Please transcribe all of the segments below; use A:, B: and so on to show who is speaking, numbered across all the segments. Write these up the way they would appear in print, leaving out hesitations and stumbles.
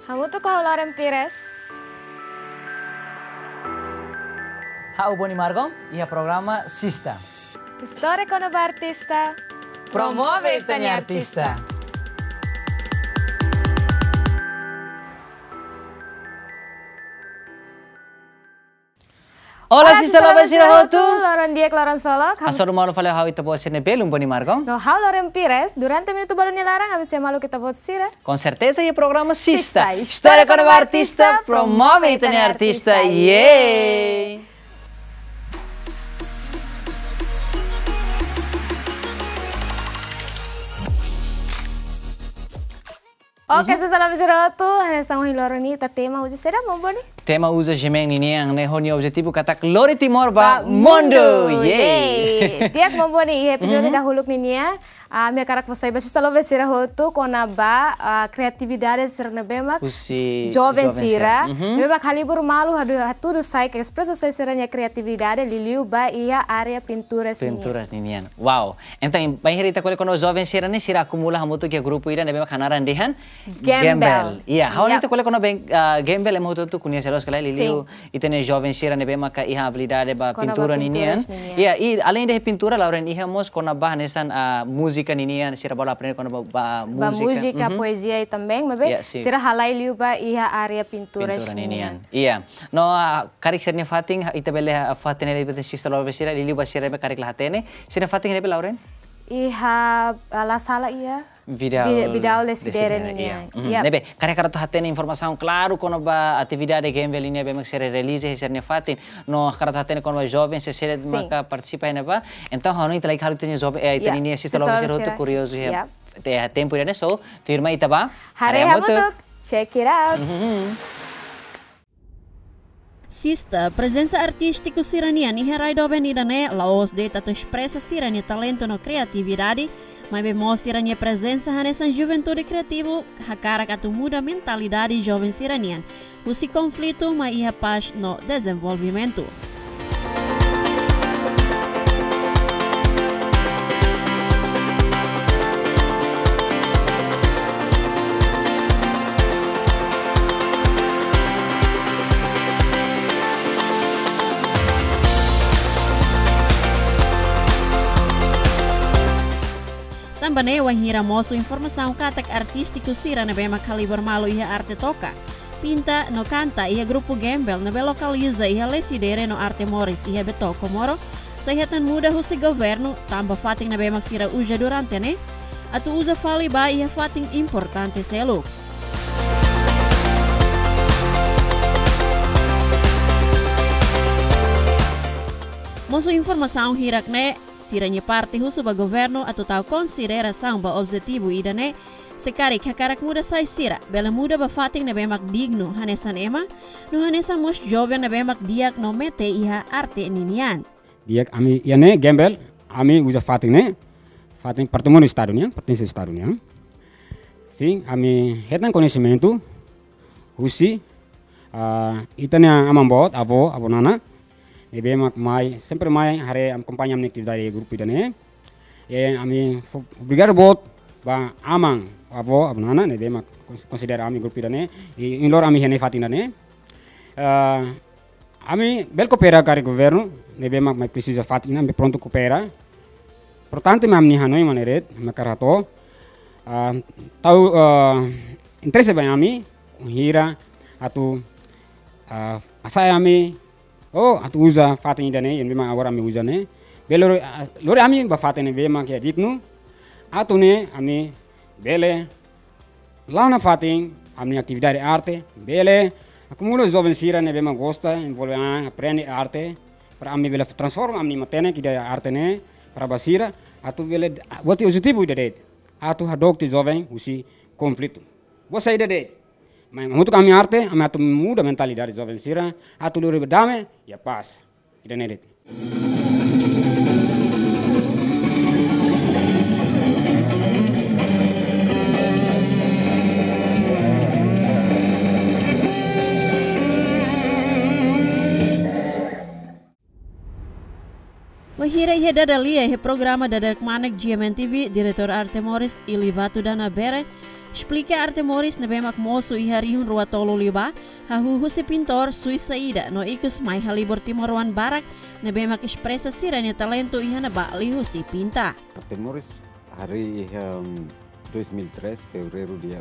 A: Kamu tuh kau Lauren Pires.
B: Hau Boni Margom, ia programa Sista.
A: Storia con un artista.
B: Promuove Itani Artista. Hola Sista Loba Sirahotu.
A: Lauren Diek, Lauren Solo.
B: Asal rumah lo fale hau ita buat sini belum Boni Margom.
A: No, hau Lauren Pires. Durante minuto baru larang, habis ya malu kita buat sira.
B: Con certeza ia programa Sista.
A: Sista.
B: Storia con un artista, promuove Itani Artista. Yeay.
A: Oke, Sista Loba Sirahotu. Hanya sangu Lauren ni ta tema uji sira mau boni.
B: Tema usa gemeng nini yang nehoni objetivo katak Lori Timor ba Mondo. Yeay.
A: Diak mau boni episode dahulu nini ya. Minha cara que você vai Sista Loba Sirahotu com a criatividade ser na bema. Jovem sira. Bema kalibur malu tudo sai que expressa sai seranya criatividade liliu ba ia area pinturas nini.
B: Pinturas ninian. Wow. Então, vai herita kole kono jovem sira ni sira acumula hamutu que grupo ira na bema kanaran dehan Gembel. Iya, hau nita kole kono Gembel emo tu kunia selos kala liliu itene jovem sira na bema ka iha habilidade ba pintura ninian. Iya, e além de pintura Lauren iha mos kona ba nesan música ninian sira bola aprender kona ba
A: música, poesia e também, mas sira halai liu ba iha area pinturas ninian.
B: Iya. No karik sernya fating itabele fatene lebete Sista Loba sira liliu ba sira be karik lahatene. Sira fating lebe Lauren?
A: Iha la sala ia. Vidal desidera niya.
B: Nebe, karya-karya tu hatene informação claro quando ba atividade Gembel ini bem ser release e ser nefatin. No karya tu hatene quando ba jovem se ser maka participa ina ba. Então hanu ita like haru tenya jovem ita ini Sista Loba Sirahotu curioso ya. Te tempo ina so, tu irma ita ba.
A: Hare hamutuk. Check it out.
C: Sista, presença artística sirania ni herai doben idane laos de tato expressa sirania talento no criatividade, mas bemo sirania presença hanesan juventude criativo hakara katu muda mentalidade jovem siranian, usi conflito mas iha paz no desenvolvimento. Também o hira moço informação katak artístico sira na bema caliber malo iha arte toca. Pinta no canta iha grupo Gembel na be localiza iha lesidere no arte moris iha beto komoro. Sehatan muda husi governo tamba fating na bema sira uja durante ne. Atu usa fali ba iha fating importante selo. Moço informação hirak ne siranya parte husu ba governo atau tahu konsideração ba objetivo idane sekari kakarak muda sai sira bela muda ba fating na bemak digno hanesan ema no hanesan mos jovem na bemak diak no mete iha arte ninian
D: diak ami yane Gembel ami uja fating pertemuan estadunya pertensi estadunya sim ami hetan conhecimento husi itanya amambot avo nana ebe mak mai sempre mai hare acompanham na atividade grupo idane e ami obrigado bot ba amang avo abnana ebe mak considera ami grupo idane e inlor ami hene fatina ne ami bel coopera cari governo ebe mak mai precisa fatina me pronto coopera portanto me amni hanoi maneret makarato tau interesse ba ami hira atu asai ami oh atu usa fatin idane yang memang agora ami usa ne belo lore ami ba fatin be mak ya ditnu atu ne ami bele lana fatin ami atividade arte bele acumulo jovem sira ne be mak gosta envolve aprende arte para ami bele transforma ami matene kida arte ne para basira atu bele wati objetivo idade atu hadok ti jovem usi conflito você idade mas muito kami arte, kami atu muda mentalidade jovem sira, atu luri berdamai, ya pas, ida nedet.
C: hira ihe dadalia he programa dadak manek GMNTV diretor Arte Morris Ilivatu Dana Bere explica Arte Morris nebemak mosu iharihun rua tolo liba hahuhu si pintor suisaida no ikus mai halibur Timor-Wan Barak nebemak ekspresa siranya talento ihana ba lihu si pinta.
E: Arte Morris hari 2003 febrero dia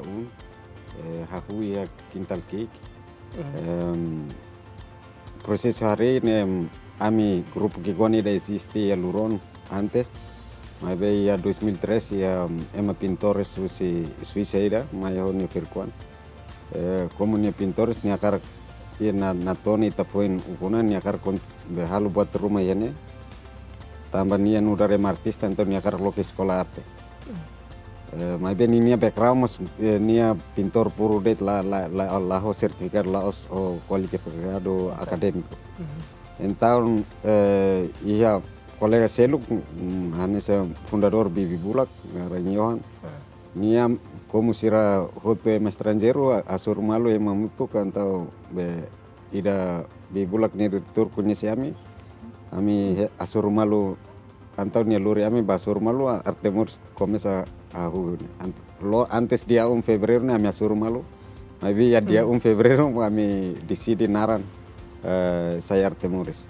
E: hahu ia Quintal Cake. Proses hari ini ami grupo que ainda existe a Luron antes, mas veio 2013 ema pintores suiceira, mas eu não percuan. Como nem pintores nem akar na toni ta foi ukuna nem akar con halu buat rumah ini. Tambah nia nudare artista então nem akar loke sekolah arte. Mas bem nia background mas nia pintor puro det la ho certificado la o qualificado acadêmico. Então, ia colega Seluk, esse fundador Bibi Bulak, Ranyohan, nia como sira hoto em estrangeiro, asur malu em mamutu cantau ida Bibi Bulak ni diretor conhece ami asur malu cantau nia luri ami basur malu Arte Morris começa a antes dia fevereiro ami asur malu, mas dia fevereiro ami decide naran. Saya Arte Morris.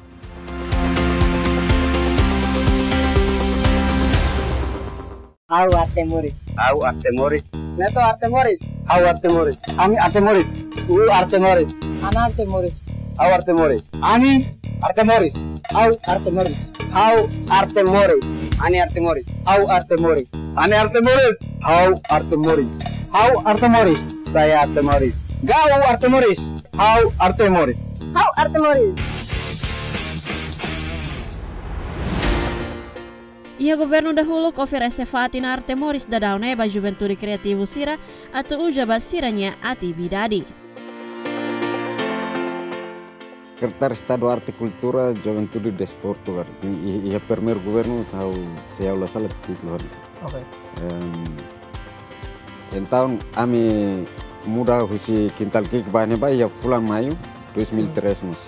F: Au Arte Morris.
G: Au Arte Morris.
F: Neto Arte Morris.
G: Au Arte Morris.
F: Ami Arte Morris.
G: U Arte Morris.
F: Ana Arte Morris.
G: Au Arte Morris.
F: Ami
G: Arte Morris.
F: Au Arte Morris.
G: Au Arte Morris.
F: Ani Arte Morris.
G: Au Arte Morris. Ani Arte Morris. Au Arte Morris.
F: Au Arte Morris.
G: Saya Arte Morris.
F: Gau Arte Morris.
G: Au Arte Morris.
F: Au Arte Morris.
C: Ia governo dahulu oferece fatin Arte Morris da dauneba Juventude Kreativo Sira atau ujaba siranya atividade.
E: Secretário Estado Arte e Cultura, Juventude e Desporto, e o primeiro governo se aula sala de título.
F: Okay.
E: Então, ami muda husi Quintal Cake bahane ba ya bulan Mayu 2003 mas.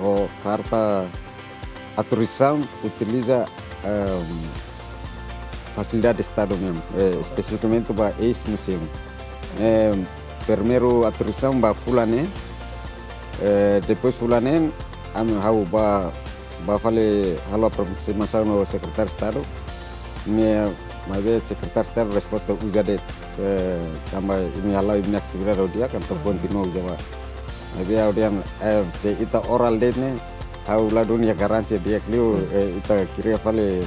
E: O carta autorização utiliza facilidade de Estado mesmo, especificamente para ex-museu. Primeiro autorização para fulane, depois fulane, ami hau ba fale halo aproximação no secretário de Estado, mas o secretário de Estado responde ujadet, tambah ini halau ini aktivitas dia kan continua ujawa. Mas dia se ita oral dene hau la dunia garansi dia kliu ita kira fale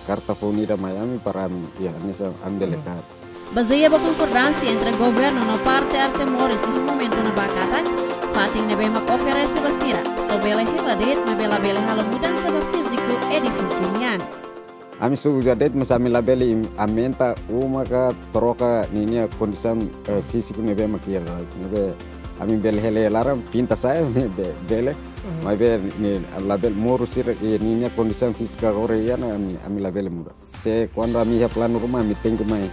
E: carta fornida Miami para ya nisa ambil lekat.
C: Baseia ba concordância entre governo no parte Arte Morris no momento na bakata, fating nebe mak oferece basira, sobele hiladet mabela halo mudança ba físico edifício nian.
E: Ami sugu jadet mas ami labeli amenta ka troca ninia kondisi físico nebe makier nebe ami bel hele laram pinta saya bele mai be ni label moro sir ninia kondisi física koreana ami label muda se quando ami ya plano rumah ami tengo mai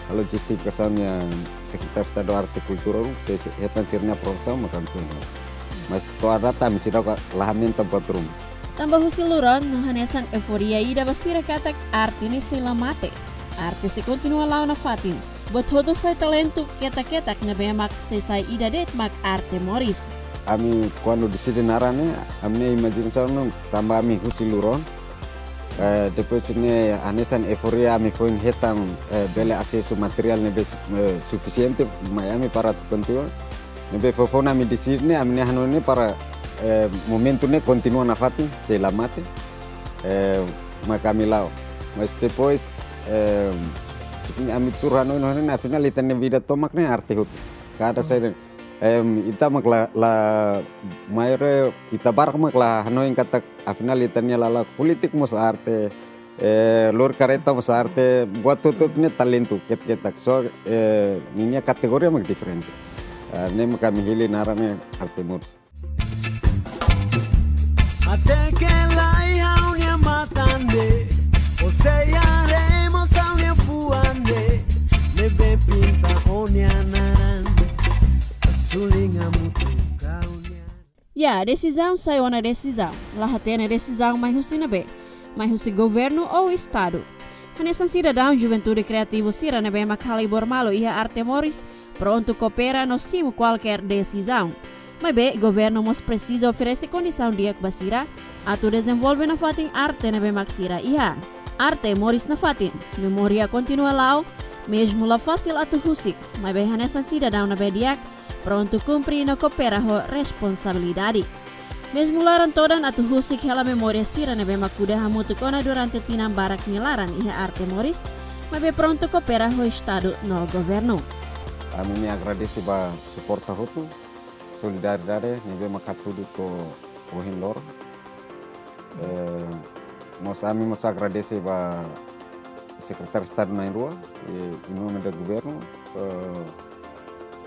E: logistik kesannya Sekretaris Estado Arte Kultura se hetan sirnya profesor makan pun mas to ada tam sira lahamenta patrum.
C: Tambah husiluron no hanesan euforia ida basira katak arte ni sila mate. Arte se continua lá na fatin. Bot todo sai talento ketak na bemak se sai ida det mak Arte Morris.
E: Ami quando decide narane amne imaginação tambah ami husiluron. Depois ini hanesan euforia ami foi hetan bele acesso material nebe suficiente Miami para tentu. Nebe fofona ami decide amne hanone para momento ne continua na fati se la mate macamilao mas depois ami turano na final itane vida tomak ne arte hut kada saya ita makla la mayor ita barak makla hanoin kata final itane la politik mos arte lor careta mos arte buat tutupnya talento ketak so ninya kategori mak diferente ne makami hili narame Arte Morris.
H: Até que lá e a unha matande, o sellaremos a unha fuande, nebe pinta onya narande, sulinga mutu kaunya.
C: Ya, decisão saiu na decisão. Lá tem a decisão mais husina be, mais husi governo ou estado. Hanesan cidadão Juventude Criativo Sira na bema Calibor Malo e Arte Morris pronto coopera no cimo qualquer decisão. Mas bem, governo mos precisa oferecer condição de basira a tu desenvolver na fatin arte na bema Sira ia. Arte Morris na fatin, memória continua lá, mesmo lá fácil a tu husik. Mas bem, hanesan cidadão na bediak pronto cumprir no coopera ho responsabilidade. Mesmo laran todan atu husik hela memória Sira na bema kuda hamutu kona durante tinam barak milaran ia Arte Morris, mas bem pronto coopera ho estado no governo.
E: Kami me agradece ba suporta hotu, solidariedade, ni bema katudu ko Ohindor. Ami mos agradece ba Secretário de Estado na Irua, em nome do governo,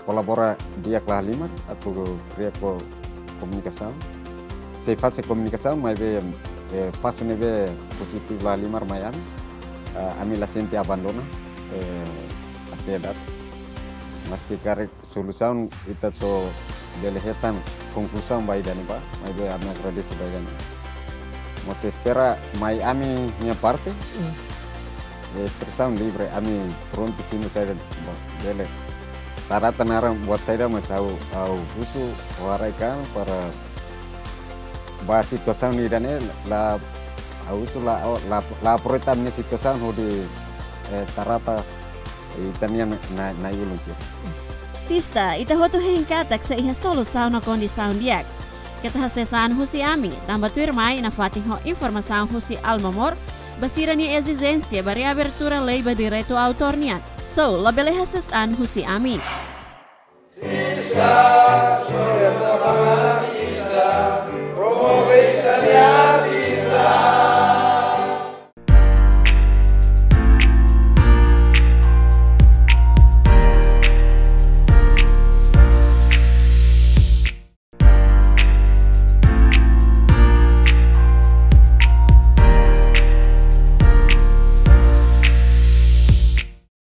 E: colabora dia kelas 5 atau cria komunikasi. Saya fase komunikasi, mas passo nebe positif lah 5 mayan, ami la sente abandona, atiadat. Mas kikare solusi kita so delehetan konklusi baik dan apa, mas ami agradece baik dan. Mas espera mai ami minha parte, expressão livre, ami pronto sino saya dele. Tarata narang buat saya mas au usu waraikan para bahas situação ni dan la usu la proita minha situação hodi tarata itanian na yulunci.
C: Sista, ita hotu hengkatak sa iha solusaw na kondisyon diak. Katahasesan husi ami, tambah tuirmay na fating ho informasyon husi Almamor, basira ni exigência bari abertura lei ba direito autor niyan. So, labele hasesan husi ami.
I: Sista, artista, promuove italianista.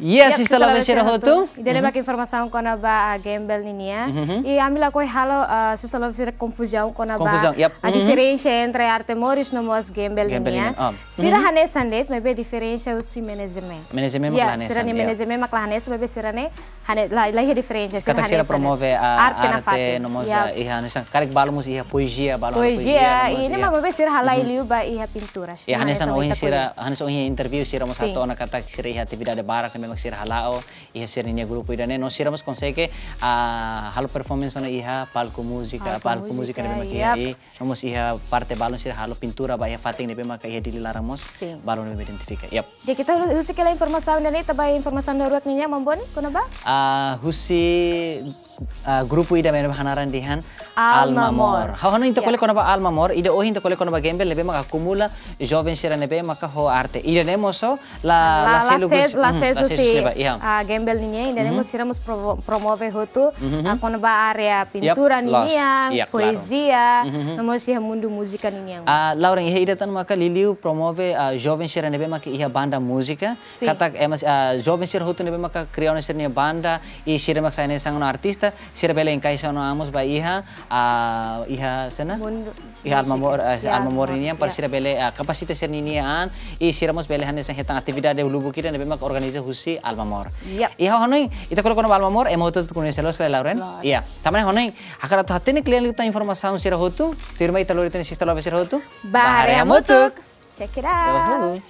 B: Yes, Sista Lovesira hotu.
A: Jadi bagi informasi kona ba gembel ninia. E amila koi halo Sista Lovesira confusão kona ba a diferença entre Arte Morris no mos gembel ninia. Sira hanes sandet, mas be diferença o si management.
B: Management maklahanes.
A: Sira ni management maklahanes, mas be sira ne hanes lah diferença.
B: Kata sira promove arte no mos iha hanesan karek balmus iha poesia balon
A: poesia. Ini mah be sira halai liu ba iha pintura.
B: Ya hanesan ohin sira hanes ohin interview sira mos ato na kata sira iha atividade barak memang sira halao iha sira niya grupo idane no sira mos consegue halo performance na iha palco música na memang iha no mos iha parte balon sira halo pintura ba iha fating ne memang iha dililarang mos balon ne identifica. Yap.
A: Jadi kita husi kala informasi dan ita ba informasi doruak niya mambon kono ba?
B: Husi grupo ida memang hanaran dihan Almamor. Hau inte kole kono ba Almamor ida ohin te kole kono ba gembel lebe maka acumula jovem sira nebe maka ho arte. Ida nemoso la
A: selugus gembel ninya ida nemos sira mos promove hotu kono ba area pintura ninya, poesia, nemos iha mundu musika ninya.
B: Laura iha ida tan maka liliu promove jovem sira nebe maka iha banda musika. Kata jovem sira hotu nebe maka criauna sira niya banda e sira maka saine sang no artista sira bele engkai sa no amos ba iha sana iha Almamor niya para sira bele kapasite sira niya e sira mos bele hanes hetang atividade lubu kita nebe maka organiza husi Almamor. Iha honoi ita kolo kono Almamor emoto kuno selos kala Lauren. Iya, tamane honoi akara to hatene klian lita informasi sira hotu tirma ita lorite Sista Lovesira hotu.
A: Bahare amutuk. Check it out.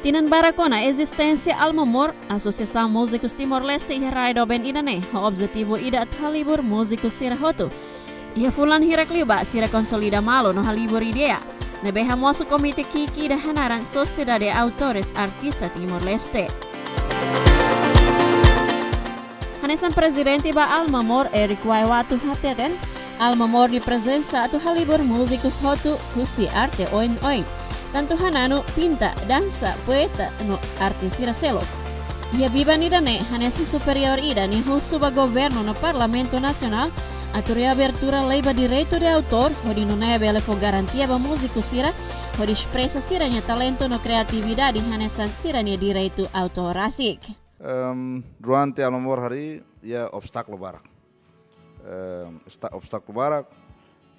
C: Tinan barakona existência Almamor, Associação Músicos Timor-Leste e Raido Ben Idane, o objetivo ida at halibur músicos sira hotu. Ia fulan hirak liba sira konsolida malo no halibur idea. nebe hamoso komite kiki da hanaran Sociedade de Autores Artista Timor-Leste. Hanesan presidente ba Almamor Eric Waiwatu hateten Almamor di presensa atu halibur musikus hotu husi arte oin-oin. Tanto hanano pinta, dansa, poeta no artis iraselok. Ia biba ni dane hanesi superior ida ni husu ba governo no Parlamento Nacional atu reabertura lei ba direito de autor hodi no nebe elefo garantia ba musikus sira hodi expressa siranya talento no kreatividade hanesan siranya direito autorasik.
J: Durante Almamor hari ia obstáculo barak. Obstáculo barak.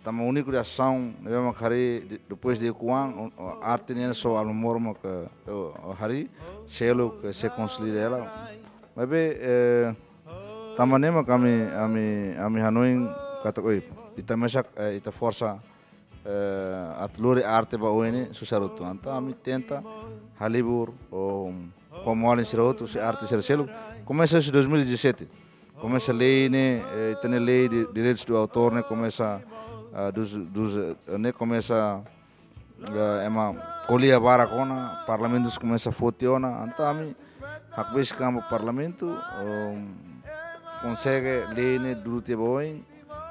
J: Tama único de ação, nós hari depois de Kuang, a arte nem só Almamor mas hari selo que se consolida ela. Mas bem, tama nem mas kami Hanoi kata oi, ita mesak ita força atluri arte ba oine susarutu. Então kami tenta halibur como olhem ser outro, se arte ser selo, começa em 2017, começa a lei né, tem a lei de direitos do autor né, começa né, começa uma colia baracona, parlamentos começa a fotiona, então a mim hakbis kamo parlamento consegue lei né durante boin,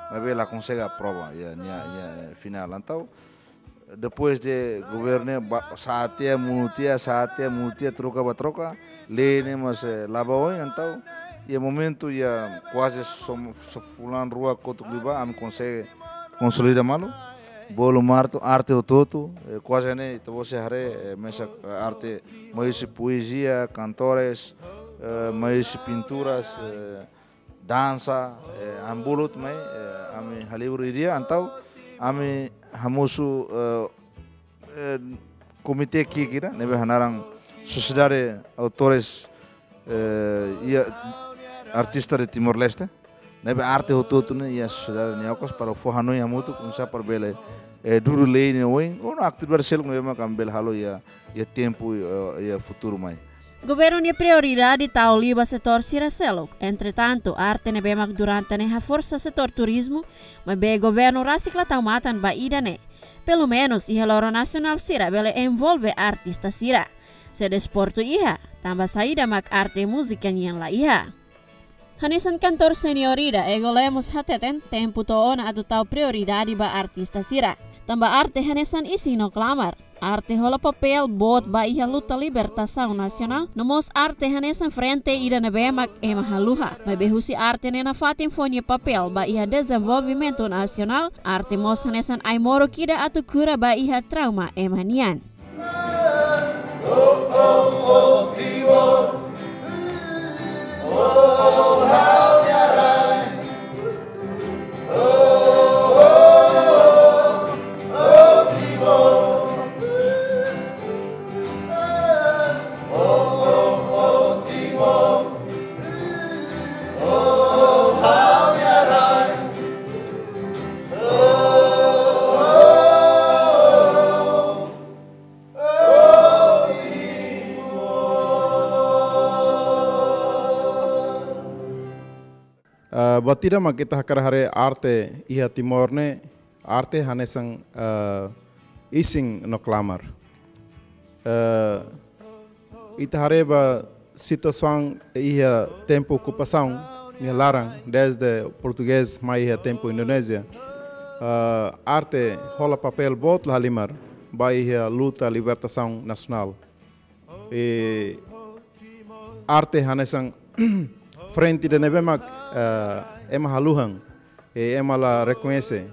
J: mas ela consegue aprova ya final, então depois de governo saatnya mutia troca lene mas labaoi então e momento ia quase fulan rua cotuliba am consegue consolidar malo bolo marto arte todo quase né então você hare mesa arte mais poesia cantores mais pinturas dança ambulut mai ami halibur idia então ami hamusu komite aqui kira nebe hanarang Sociedade Autores Artista de Timor-Leste nebe arte hototo ne ia sociedade neokos para fo Hanoi hamutu kunsa par bele duru lei ne oin ono aktu bersel nebe makam bel halo ia tempo ia futuro mai.
C: Governo é prioridade tal liba setor siraselok. Entretanto, arte nebemak durante ne força setor turismo, mas be governo rasikla tau matan ba ida ne. Pelo menos iha loro nacional sira bele envolve artista sira. Se desporto iha, tambah saída mak arte música yang la iha. Hanesan kantor seniorida egolemos hateten tempo toona atu tau prioridade ba artista sira. Tambah arte hanesan isi no clamar. Arte rola papel bot ba iha luta libertação nacional nomos arte hanesan frente ida nebemak ema haluha mas behusi arte nena fatin fonia papel ba iha desenvolvimento nacional arte mos hanesan aimoro kida atu kura ba iha trauma ema nian.
K: Batida ma kita hakar hare arte iha Timor ne arte hanesang ising no clamar. Ita hare ba situação iha tempo ocupação me larang desde português mais iha tempo Indonésia. Arte rola papel bot la limar ba iha luta libertação nacional. E arte hanesang frente de nebemak ema haluhang ema la reconhece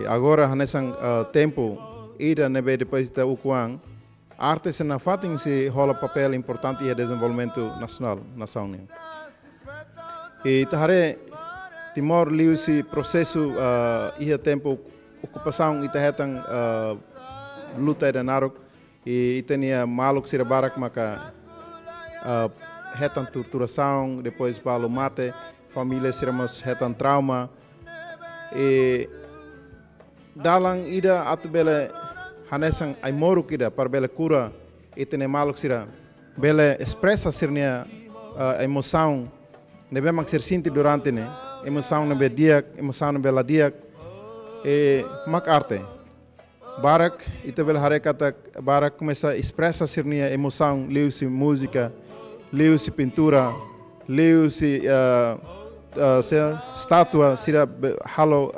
K: agora hanesan tempo ida nebe depois da ukuang arte se na fatin se rola papel importante e desenvolvimento nacional nação e tahare Timor liu se processo ia tempo ocupação ita hetan luta de narok e tenia maluk sira barak maka retan torturação, depois balo mate, família seremos retan trauma e dalang ida atu bele hanesan aimoru kida par bele cura e tene maluk sira bele expressa sirnia emoção nebe mak ser sinti durante ne emoção nebe diak emoção nebe la diak e mak arte Barak, ita bela hare kata Barak começa a expressar sirnia emoção, leu-se música, leu-se pintura, leu-se estátua, sira halo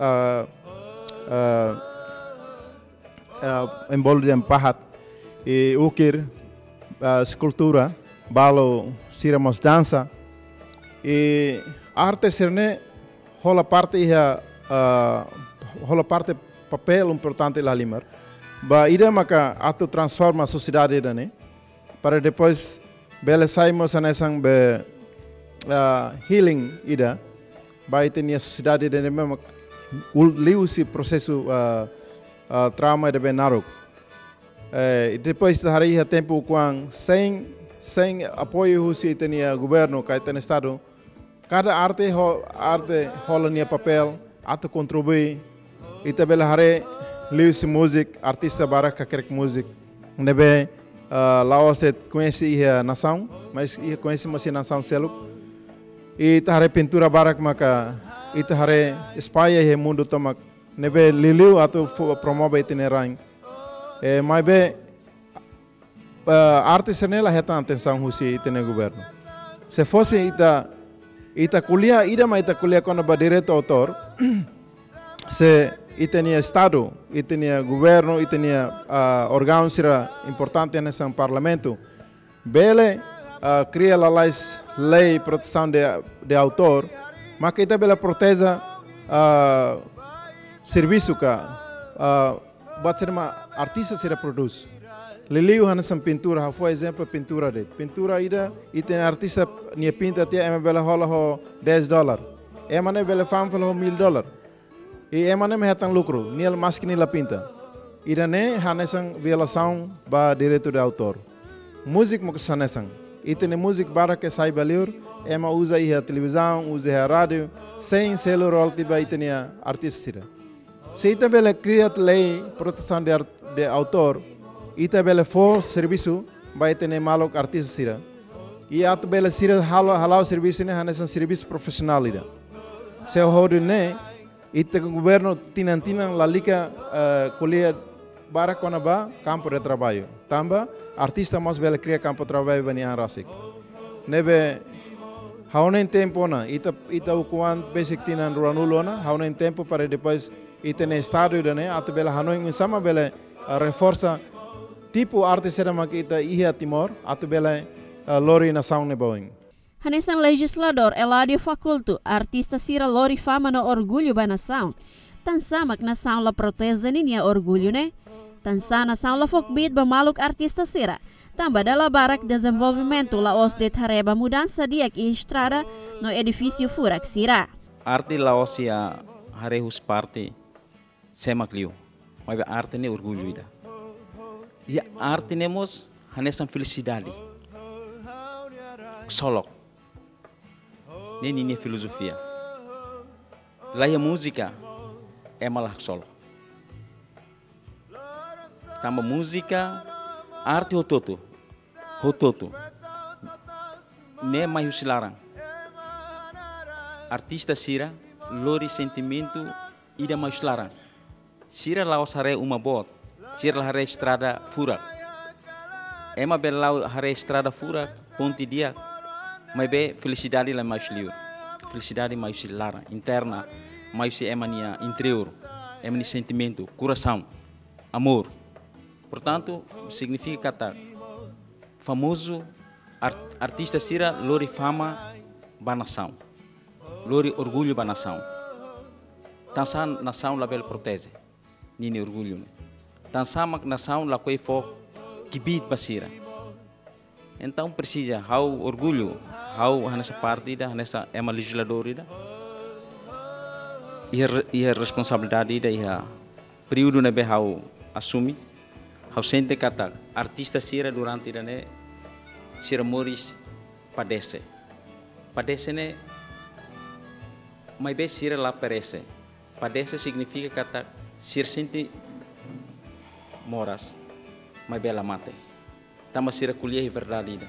K: embolo de pahat e ukir escultura, balo sira mos dança e arte sirne rola parte papel importante lá limar. Ba ida maka ato transforma a sociedade dane para depois bela saímos anesang be healing ida ba itenia sociedade dane mesmo liu-se processo trauma de benaruk. E depois da hari tempo quando sem apoio se itenia governo kai ten estado cada arte rola nia papel ato contribui ita bela hare liu-se música artista Barak kakrek música nebe Laos conhece a nação mas conhece mais a nação selo e ita hare pintura Barak maka ita hare espalha e mundo tomak nebe liliu ato promove itinerante mas be arte senela reta atenção husi itene governo se fosse ita kuliah ida ma ita kuliah quando ba direito autor se itenia estado itenia governo itenia órgão sira importante nesse parlamento bele cria a lei proteção de autor mas que ita bela proteja serviço ka bater ma artista sira produz liliu hanasam pintura foi exemplo pintura ida itene artista nia pinta tia ema bela rola ho $10 ema ne bela fam falo $1,000 e emane me hatang lucro niel mas que nila pinta irane hanesang violação ba direito de autor música mo sanesang itene música bara que sai baliur ema usa a televisão usa a rádio sem selo royalty ba itene artista sira se ita bela cria lei proteção de autor ita bela for serviço ba itene malok artista sira e at bela sira halau serviço ne hanesang serviço profissional ida se hodo ne ita governo tinan la liga kuliah Barak konaba campo de trabalho tamba artista mas bela cria campo de trabalho bani arasik nebe haunen tempo na ita ukuan basic tinan ruanulo na haunen tempo para depois ita ne estado dane at bela hanoin sama bela reforça tipo arte serama kita ia Timor at bela lori nação ne boing.
C: Hanesang legislador Eladio Faculto, artista sira lori fama no orgulho ba nação. Tan samak nação la proteza niya orgulho ne. Tan sa nação la fokbit ba maluk artista sira. Tamba dala Barak desenvolvimento la os de tareba mudança diak e estrada no edifício furak sira.
L: Arte la os ya harehus parte semak liu. Mas arte ne orgulho ida. Ya arte nemos hanesang felicidade. Solok. Ini filosofia. Lá a música é malah solo. Tamba música, arte hototo. Ne mais usilarang. Artista sira, lori sentimento ida mais larang. Sira laos hare uma bot, sira hare estrada furak. Ema belau hare estrada furak, ponte dia. Mas be felicidade lá mais liur, felicidade mais lara interna, mais emania interior, emani sentimento, coração, amor. Portanto, significa que famoso artista sira lori fama ba nação, lori orgulho ba nação. Tansa nação label protege, nini orgulho. Tansa mak nação la koi fo kibit basira. Então precisa how orgulho, how nessa partida, nessa ema legisladora, e a responsabilidade da e a período nebe how assumi, how sente kata artista sira durante dane sira moris padece ne, mas be sira lá perece, padece significa kata sira sente moras, mas be la mate. Tama sira kuliah verdade ida,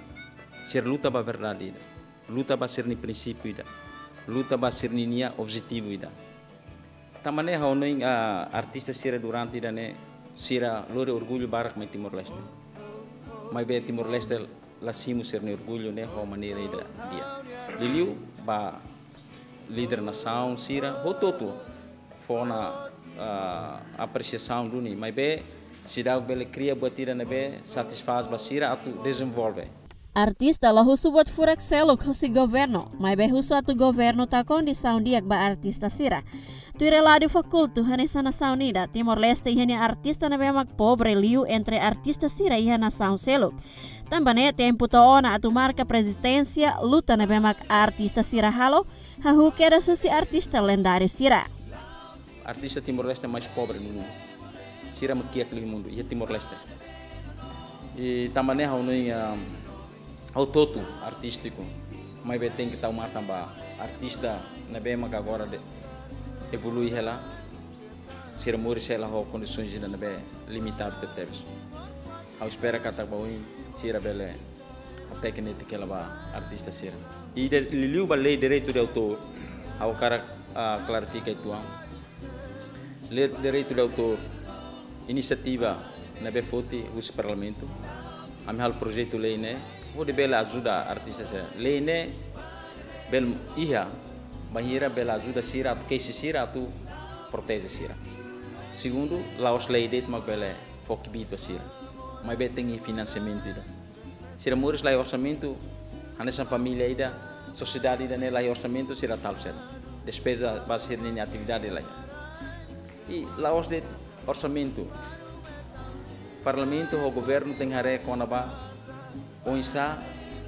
L: sira luta ba verdade ida, luta ba sira ni princípio ida, luta ba sira ni objetivo ida. Tama ne haunoing artista sira durante ida ne sira lore orgulho barak mai Timor Leste. Mai be Timor Leste la simu serne orgulho ne ho maneira ida dia. Liliu ba líder nação sira ho toto fona apreciação do ni mai be sira bele cria batira ne be satisfaz ba sira atu desenvolve.
C: Artista lah husu buat furak seluk husi governo, mai be husu atu governo ta condição diak ba artista sira. Tu relado facultu hanesa nação nida Timor Leste ihanya artista na bemak pobre liu entre artista sira iha nação seluk. Tambane tempo to ona atu marca presidência luta na bemak artista sira halo, hahu kera susi artista lendário sira.
L: Artista Timor Leste mais pobre no mundo. Sira makiak li mundo, iha Timor Leste. E tambane haunui ao todo artístico, mas tem que estar uma tamba artista na bem mas agora de evolui ela, ser moris ela com condições de na bem limitado de teves. Ao espera que tá bom, ser a bela a técnica que ela vai artista ser. E liliu ba lei direito de autor, ao cara clarifica itu lei direito de autor, iniciativa na bem fote os parlamento, a minha projeto lei né. Pode bela ajuda artista saya. Lene bel iha bahira bela ajuda sira que se sira tu protege sira. Segundo, laos lei det mag bela fokbit basira. Mas be tem financiamento ida. Sira moris lai orçamento, hanesa família ida, sociedade ida ne lai orçamento sira tal sera. Despesa basir nem atividade lai. E laos det orçamento. Parlamento o governo tem hare konaba Oisa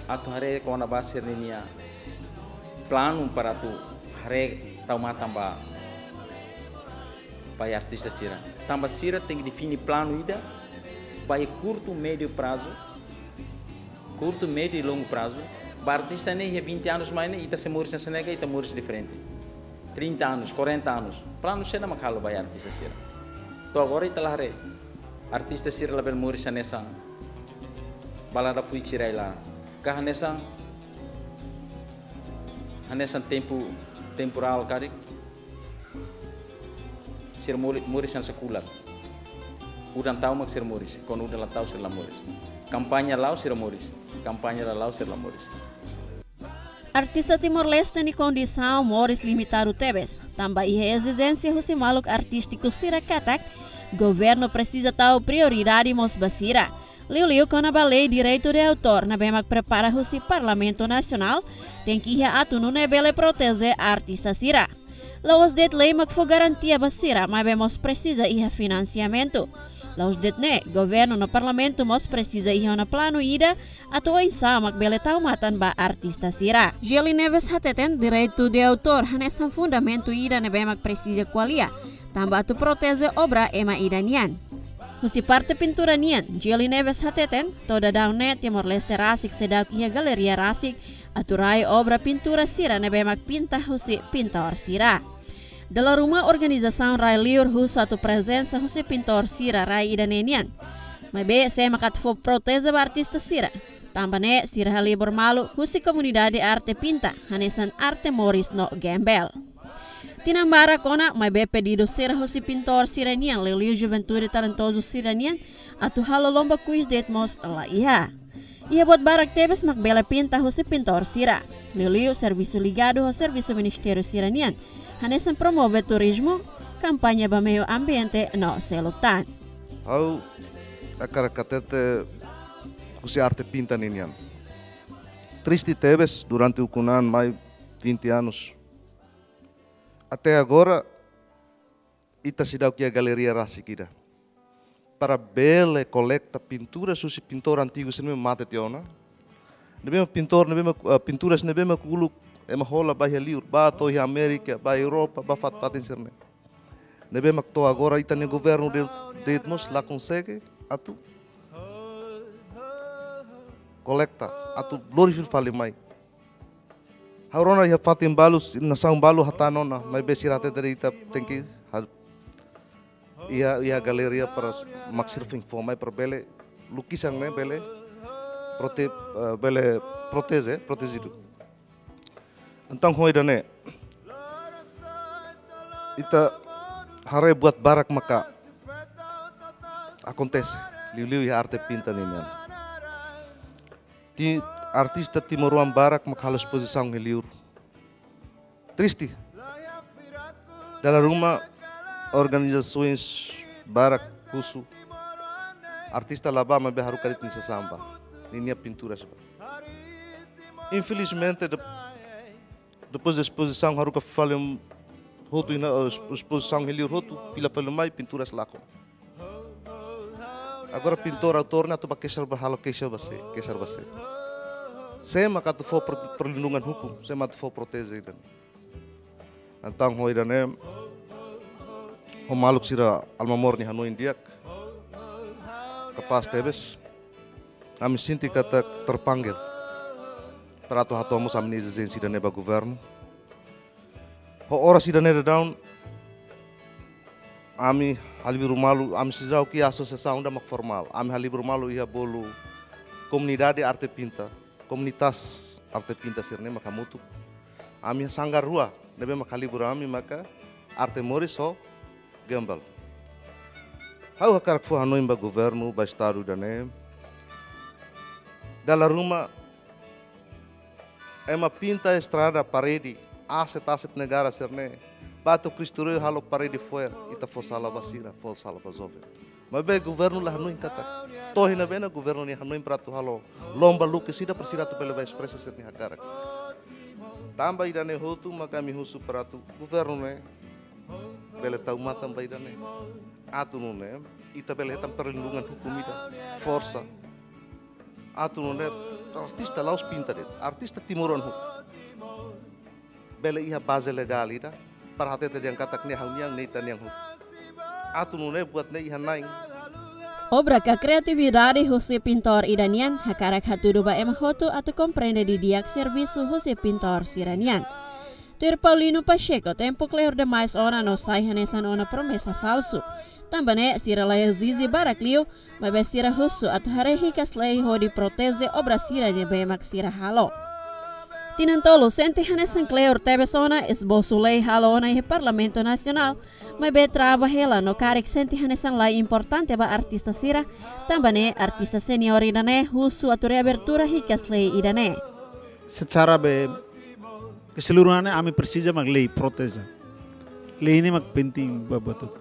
L: atau hari kau nak basir ni plano para tu hari tahu matamba pai artista sira. Tamba sira tem que definir plano ida pai curto, médio prazo, curto, médio e longo prazo. Para artista nem 20 anos mais nem ita se moris na Senegal ita moris diferente. 30 anos, 40 anos. Plano sira makalo pai artista sira. To agora ita lah hari artista sira label moris nessa balada fui tirai lá. Kah hanesan temporal kari. Sir moris yang sekular. Udan tahu mak sir moris, kon udan latau sir la moris. Kampanye lau sir moris, kampanye lau sir la moris.
C: Artista Timor Leste ni condição moris limitado tebes. Tambah ihe exigência husi maluk artístico sira katak. Governo precisa tahu prioridade mos basira. Liu com a lei direito de autor na bemak prepara o Parlamento Nacional tem que ir atu no nebele proteger artista sira. Laos det lei mak fo garantia basira mas bemos precisa ir financiamento. Laos det ne governo no Parlamento mos precisa ir na plano ida atu insa mak bele tau matan ba artista sira. Jeli Neves hateten direito de autor hanesan fundamento ida na bemak precisa qualia. Tambah atu protege obra ema idanian. Husti parte pintura nian, Jeli Neves hateten, toda daune Timor Leste rasik sedau kia galeria rasik, aturai obra pintura sira na bemak pinta husi pintor sira. Dalam rumah organização Rai Liur hus satu presença husi pintor sira Rai idanenian. Mas be se makat fo proteza ba artista sira. Tambane sira halibor malu husi komunidade arte pinta, hanesan arte Moris no Gembel. Tinambara kona mai be pedido ser hosi pintor siranian leliu juventude talentoso siranian atu halo lomba quiz detmos la iha. Ia buat barak tebes mak bela pinta hosi pintor sira. Leliu serviço ligado ao serviço ministério siranian. Hanesan promove turismo, kampanye ba meio ambiente no seluktan.
J: Au akara katete hosi arte pinta ninian. Triste tebes durante o kunan mai 20 anos. Até agora, ita sidau que a galeria rasikira. Para bela coleta pinturas susi pintor antigo se não mata tiona. Nebema pintor, nebema pinturas nebema kulu ema hola bahia liur, ba to hi América, ba Europa, ba fatin serne. Nebema to agora ita ne governo de etmos lá consegue atu coleta atu glorificar fale mai. Haurona ia fatin balu nação balu hatanona, mas besirate dari ita tengki ia galeria para maxirfing forma para bele lukisan ne bele protegido. Então hoi dane ita hare buat barak maka acontece. Liu e arte pinta nele. Ti artista Timoruan Barak makala exposição em livro. Triste. Dalam rumah organizações Barak Kusu artista laba mas haru karit nisa samba. Linha pintura seba. Infelizmente depois da exposição haru ka falem roto ina exposição em livro roto fila falem mai pinturas lakom. Agora pintor autor na tu bakesar bahalo kesar base. Saya maka tu for perlindungan hukum, saya maka tu for protese dan. Antang hoi dan maluk sira almamor ni Hanoi Indiak. Kepas tebes. Kami sinti kata terpanggil. Peratu hatomu samni izen sidane ba governo. Ho ora sidane down. Ami halibur malu, ami sejauh que associação da mak formal. Ami halibur malu ia bolu comunidade arte pinta, komunitas arte pinta sirne makamutu. Ami sanggar rua, nebe mak halibur ami maka arte moris ho gembel. Hau hakarak fu Hanoi ba governo ba estado dane. Dalam rumah ema pinta estrada parede, aset negara sirne. Batu Kristuru halo parede foi ita fosala basira fosala bazove. Mas bem governo lá Hanoi kata. Tohi na bena governo ni Hanoi pratu halo lomba luke sida persira tu pela expressa ser ni hakara. Tamba idane hotu maka mi husu pratu governo ne bele tau matam ba idane. Atu ne ita bele tam perlindungan hukum ida força. Atu ne artista laos pinta det. Artista Timoruan hu. Bele iha base legal ida. Para hati yang katak ni hang neitan yang hu. Atu nune buat ne ihan naing.
C: Obra ka kreatividade José Pintor Iranian hakarak hatudu ba hotu atau compreende di diak serviço José Pintor Iranian. Ter Paulino Pacheco tempo claro demais ona no sai hanesan ona promessa falso. Tambane sira laya zizi baraklio, mas sira husu atau harehikas lei hodi proteze obra siranya bemak sira halo. Tinantolo sente hanesan cleor tebesona esboço lei halona e Parlamento Nacional, mas be trava hela no karek sente hanesan lei importante ba artista sira, tambane artista senior idane husu atau reabertura hikas lei idane.
M: Secara be keseluruhannya kami precisa mag lei proteza. Lei ini mag penting babatut.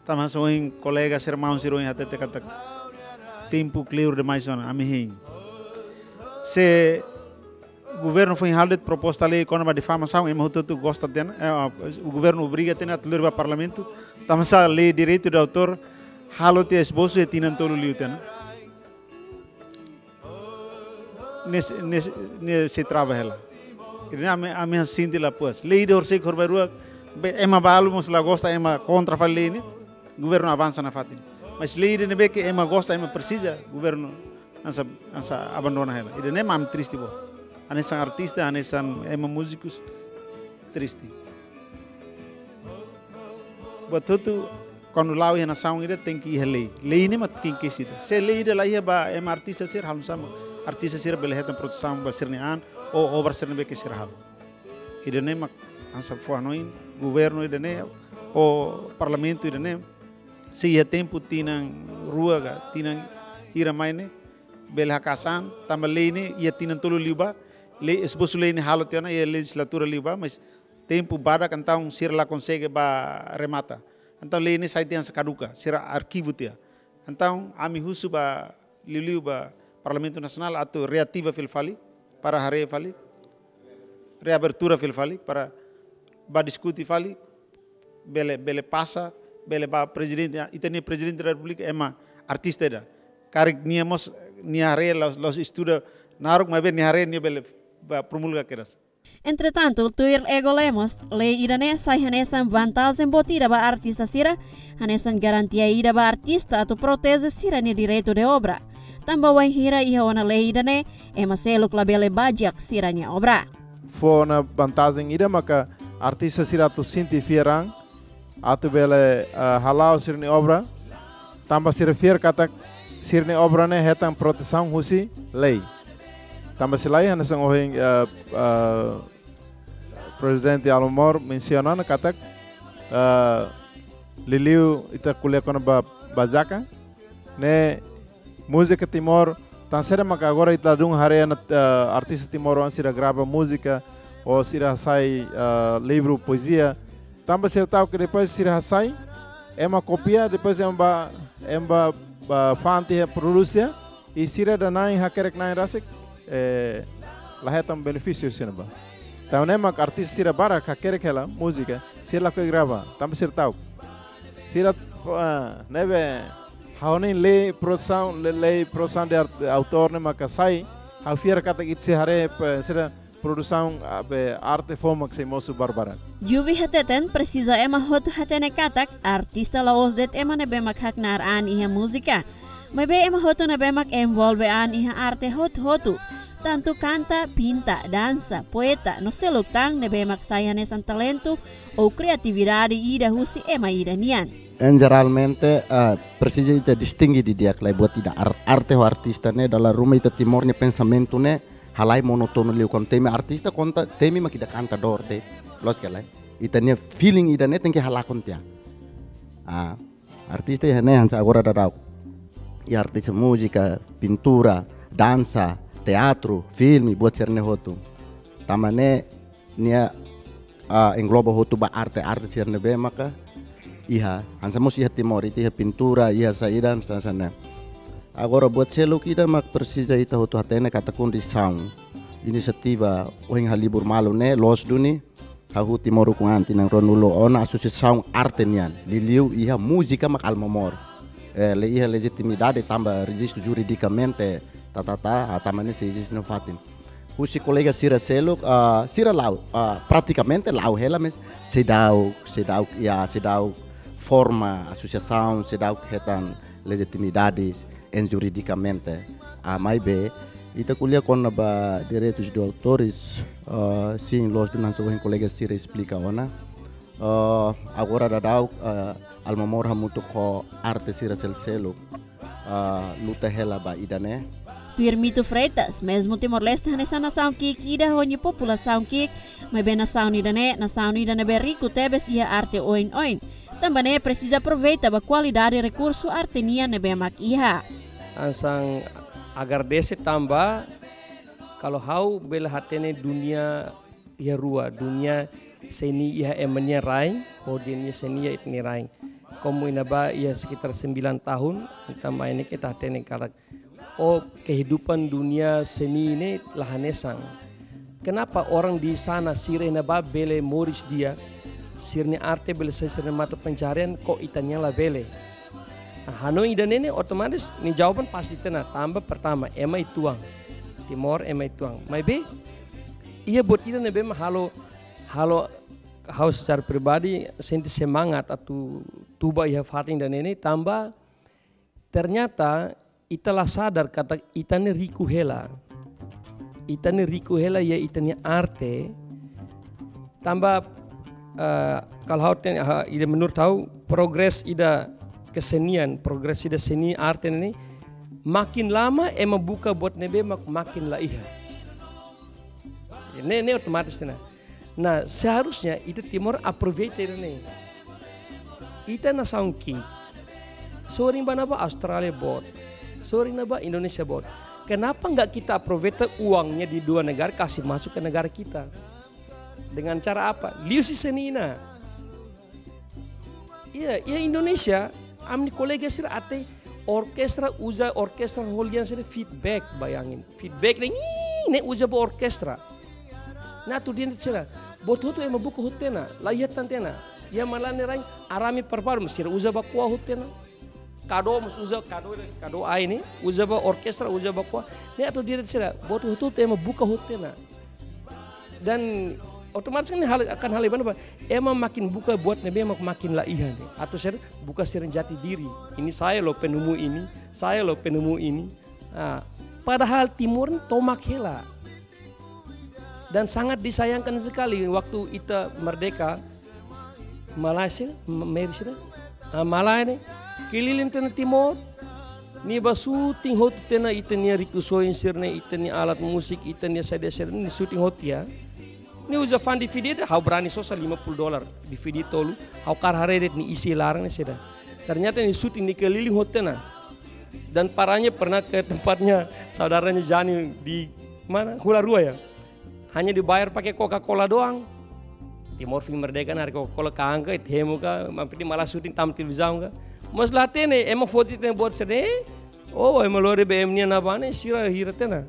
M: Tama soing kolega sermão siroin hatete kata tempo cleor demais ona kami hin. Se governo foi enhaldet proposta lei quando a difamação e muito tu gosta de o governo obriga a ter o parlamento também a lei direito do autor halo te esboço e tinan tolo liu ten se trava ela e a minha sinti lá pois lei de orse corberua ema balu mos la gosta ema contra fal lei ne governo avança na fatin mas lei de nebe que ema gosta ema precisa governo ansa abandona ela e nem mam triste bo anesan artista, anesan ema músicos, triste. Buat itu, quando lá ia nação ida tem que ir lei. Lei nem mat quem que cita. Se lei ida lá ia ba ema artista ser halus sama. Artista ser belehetan produção ba sernean ou obra serne que ser hal. Ida nem mak ansa fuanoin governo ida nem ou parlamento ida nem. Se ia tempo tinang rua ga tinang ira maine belhakasan tambah lei ni ia tinang tolu liba. Lei esboço lei ni halo tiana e legislatura liba mas tempo badak então sir lá consegue ba remata então lei ni sai tian sakaduka sir arquivo tia então ami husu ba liu ba Parlamento Nacional atau reativa fil fali para hare fali reabertura fil fali para ba diskuti fali bele passa bele ba presidente itani presidente da República ema artista da karik niamos ni hare los estuda naruk mabe ni hare ni bele promulga keras.
C: Entretanto, tuir ego lemos, lei idane sai hanesan vantagem botida ba artista sira, hanesan garantia ida ba artista atau protese sira ni direito de obra. Tamba wan hira iha wana lei idane, ema seluk labele bajak sira ni obra.
K: Fo na vantagem ida maka artista sira tu sinti fierang, atu bele halau sira ni obra, tamba sira fier kata sira ni obra ne hetan proteção husi lei. Tambah selain hanesan ohing Presidente Almor mencionan kata liliu ita kuliah kono bazaka ne música Timor, tan será que agora está dando artista Timor onde se grava música ou se sai livro poesia, também certo que depois se sai é uma cópia, depois é uma fante produzir e se ada naik hakerek naik rasik lah é um benefício sini ba. Então nem mak artis sira bara hakerek ela música, sira lá que grava, também certo. Sira neve Haunin lei produção de autor nem mak sai, hau fiar kata itse hare sira produção arte forma que se moço barbara.
C: Juvi hateten precisa ema hotu hatene katak artista laos det ema nebe mak haknar an iha música. Mebe ema hotu nebe mak envolve an iha arte hotu. Tanto canta, pinta, dança, poeta, no se lutang nebe mak sayanesan talento ou criatividade ida husi ema ida nian.
N: Generalmente precisa ita distingui di dia klai buat ida arte ho artista ne dalam rumah ita timor ne pensamento ne halai monotono liu kon temi artista konta temi makida cantador de los kelai itania feeling ida ne tengke halakon tia artista ya ne hansa agora dadau e artista música pintura dança teatro filme buat serne hotu tamane nia engloba hotu ba arte serne be maka iha hansa mus iha timor iha pintura iha sairan sana. Agora buat selo kita mak precisa ita hotu hatene kata kundi sound inisiativa oing halibur malu ne los duni hahu timoru kunganti nang ronulo ona asosiação arte nian liliu iha música mak almamor le iha legitimidade tamba registro juridicamente tamane se existe no fatin husi colega sira selo sira lau praticamente lau hela mes sedau forma associação sedau hetan legitimidades en juridicamente mai be ita kuliah con ba direitos de autores sim los dunan so colega sira explica ona agora dadau almamor hamutu ko arte sira selo luta hela ba idane
C: Tuirmito Freitas, mesmo Timor-Leste nessa nação que ida honye população que mas bem nação idane beriku tebes ia arte oin também precisa aproveitar a qualidade de recurso artenia nebe mak iha.
O: Ansang agradece tambah kalau hau bela hatene dunia ia rua dunia seni ia emanya raing hodinya seni ia itni raing komu inaba ia sekitar 9 tahun tambah ini kita hatene karak kehidupan dunia seni ini lahanesang kenapa orang di sana sire inaba bele moris dia sirne arte bele sirne mata pencarian kok itanya la bele. Hanoi dan ini otomatis ini jawaban pasti tena tambah pertama emai tuang Timor emai tuang mai be iya buat kita nebe halo secara pribadi senti semangat atau tuba ia fating dan ini tambah ternyata italah sadar kata itane riku hela ya itane arte tambah kalau ida menurut tahu progres ida kesenian, progres ida seni arte ini makin lama emang buka buat nebe makin lah iha. Ini otomatis nah seharusnya itu Timor approve ini. Ita na saungki. Soring banaba Australia bot, soring naba Indonesia bot. Kenapa nggak kita approve uangnya di dua negara kasih masuk ke negara kita? Dengan cara apa? Liusi senina. Iya Indonesia. Amni kolega sir ate orkestra uza orkestra holian sir feedback bayangin feedback ne uza bo orkestra na tu dia sira boto tu ema buku hotena layat tantena ya malane rang arami perparum sir uza ba kwa hotena kado mus uza kado ai ni uza ba orkestra uza ba kwa ne atu dia sira boto tu ema buka hotena dan otomatis kan akan hal apa? Emang makin buka buat nebe makin lah iya nih. Atau buka jati diri. Ini saya loh penemu ini, saya loh penemu ini. Nah, padahal Timur tomak hela. Dan sangat disayangkan sekali waktu kita merdeka Malaysia, Malaysia nih keliling tena Timor. Ni ba syuting hot tena itania rikusoin sirne itania alat musik itania saya ni syuting hot ya. Ni uza fan DVD hau berani sosa $50 DVD tolu hau kar hareret ni isi larang ni seda. Ternyata ni syuting ni keliling hotena. Dan parahnya pernah ke tempatnya saudaranya Jani di mana? Hula Rua ya. Hanya dibayar pakai Coca-Cola doang. Timor Film Merdeka hari Coca-Cola kangka, temu ka, mampir malah syuting tam televisão ka. Mas latene, emang foto itu buat sene. Oh, emang lori BM-nya napa ne sira hiratena.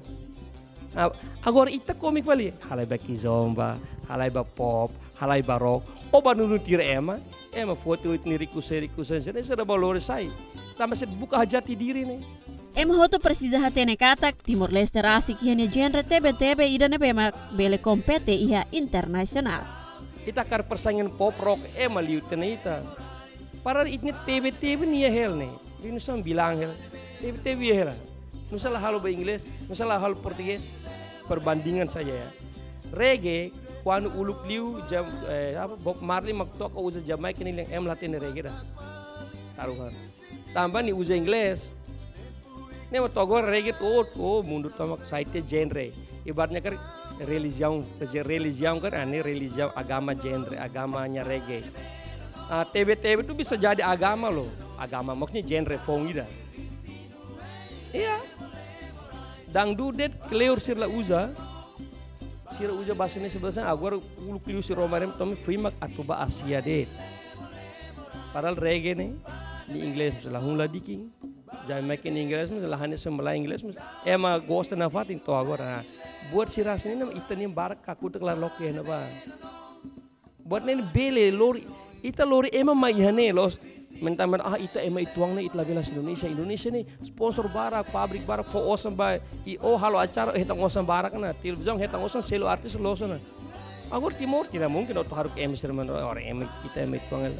O: Agora ita komik vali. Halai ba kizomba, halai ba pop, halai ba rock. Oba nunu tira ema foto itu nirikusa sene sera ba lori sai. Tama se buka hajati diri ne.
C: Hoto precisa hatene katak Timor Leste asik hanya genre TB-TB ida nebema bele kompete iha internasional.
O: Ita kar persaingan pop rock liutena ita. Para itnya TB-TB nia hel ne. Ini sam bilang hel. TB-TB hel. Nusalah halo ba Inggris, nusalah halo Portugis. Perbandingan saja ya. Reggae kuanu uluk liu jam Bob Marley makto ka usa Jamaica ni yang latene reggae dah. Taruhan. Tambah ni usa Inggris. Ini mau togor reggae mundur tamak site genre. Ibaratnya kan religion kan ini religion agama genre, agamanya reggae. TB-TB itu bisa jadi agama loh. Agama maksudnya genre fongida. Iya. Dangdudet kleur sirla uza bahasanya sebelahnya agora uluk liu si romarem tomi frimak atuba Asia det. Padahal reggae nih di Inggris misalnya hula diking. Jamaica in Inggris misalnya hanya sembelah Inggris ema gosta na fatin to agora. Buat si rasanya nam ita ni barak aku teklar loke na ba. Buat nih bele lori ita lori ema maihane los mentamen ita ema ituang na itla belas Indonesia nih sponsor barak pabrik barak fo osam ba halo acara hetang osam barak na televisi hetang osam selo artis losona. Agora Timor tidak mungkin auto harus emisirman orang ema kita ema ituang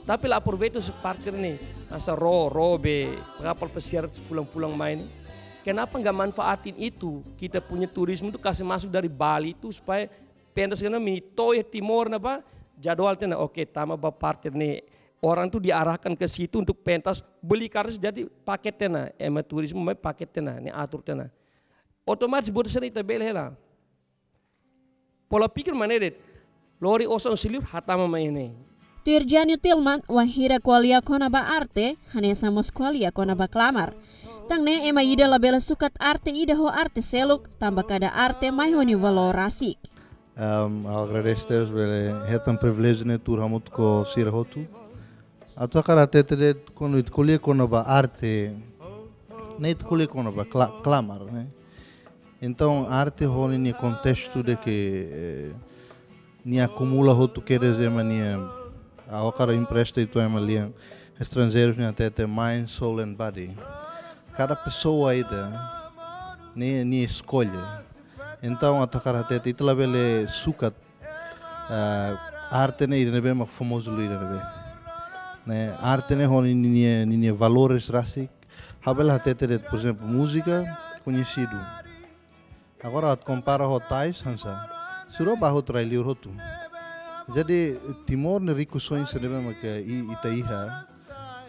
O: tapi lah aproveito se partir nih asa robe kapal pesiar pulang-pulang main. Kenapa nggak manfaatin itu? Kita punya turisme itu kasih masuk dari Bali itu supaya pentas karena mitoy Timor napa jadwalnya oke tama ba partir nih orang tuh diarahkan ke situ untuk pentas beli karcis jadi paketnya ema turisme mai paketnya nih atur tena. Otomatis buat seni tabel hela. Pola pikir mana det? Lori osong silir hatama main nih.
C: Tirjanio Tilman wahira kualia konaba arte hanya samos kualia konaba klamar. Tangne ema ida labela sukat arte ida ho arte seluk tambah kada arte mai honi valorasik.
K: Agradecer bele hetan privilégio ne tur hamut ko sira hotu. Ato kara tete kono it kualia konaba arte ne it kualia konaba klamar né. Então arte honi ni contexto de que ni acumula hotu queres ema ni o cara empresta itu emalian estrangeiros nem até mind, soul and body. Cada pessoa aí nem escolhe. Então a cara até itu lá bele sukat arte nem irene bem famoso luir irene bem. Né arte nem honi nem valores rasik. Habel até por exemplo música conhecido. Agora compara hotais hansa. Suro bahu trailiur hotu. Jadi Timor ne rico sonho se deve que Itaiha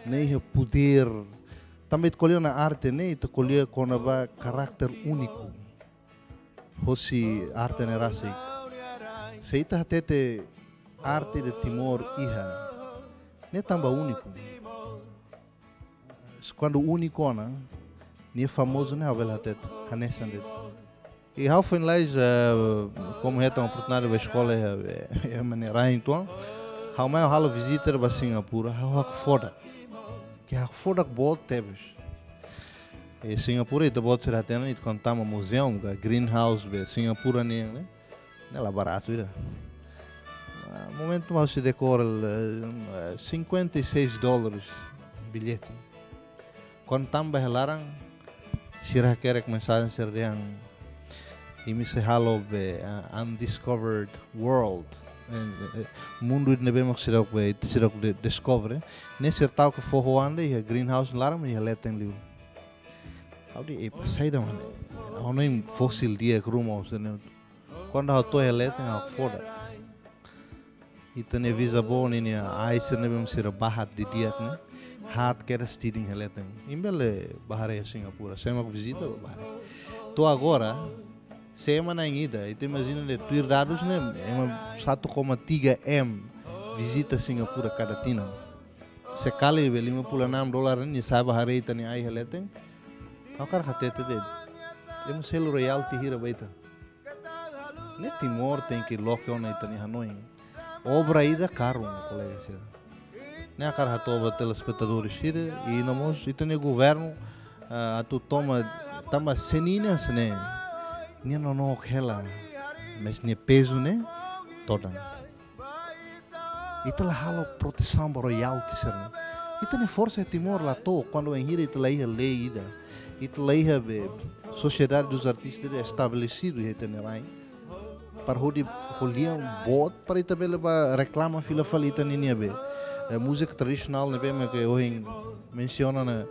K: nem poder também escolher na arte nem escolher com a caráter único. Hoje arte ne rasi. Se ita tete arte de Timor iha nem também único. Quando único na nem famoso nem havela tete hanesandet. E how finalize como é tão oportunidade da escola é maneira então how mais halo visitar para Singapura how foda que how foda bot tebes e Singapura itu bot será tendo itu contama museu ga greenhouse be Singapura né lá barato ira momento mais se decora $56 bilhete quando também larang sirah kerek mensagem serdiang ini se halo be undiscovered world mundo de nebe mak sidok discover ne sertau ke fo hoande ya greenhouse laram ya leten liu audi e pasai da man ono im fossil dia krumo sene quando ha to leten ha foda itane visa bon ni ice nebe mak sira bahat di dia ne hat kera stiding leten imbele bahare Singapura semak visita bahare to agora semana ainda, então imagina de tuir dados né, é uma 1,3 M visita Singapura cada tina. Se cale belima pula $9 ni sabe hareita ni ai heleten, Akar hatete de. Emo selo royalty hira baita. Ne Timor tem que local na Itani Hanoi. Obra ida caro, colega sira. Ne akar hatoba telespectadores sira e namos Itani governo atu toma senina sene. Nia não hela. Mas ne peso né toda. Ita halo proteção royalty sira. Ita ne força Timor lá to quando em hira ita lei ida. Ita lei sociedade dos artistas estabelecido e ita lá. Para holiam bot para ita bela reclama fila falita ninia be. Música tradicional né be mas que hoje menciona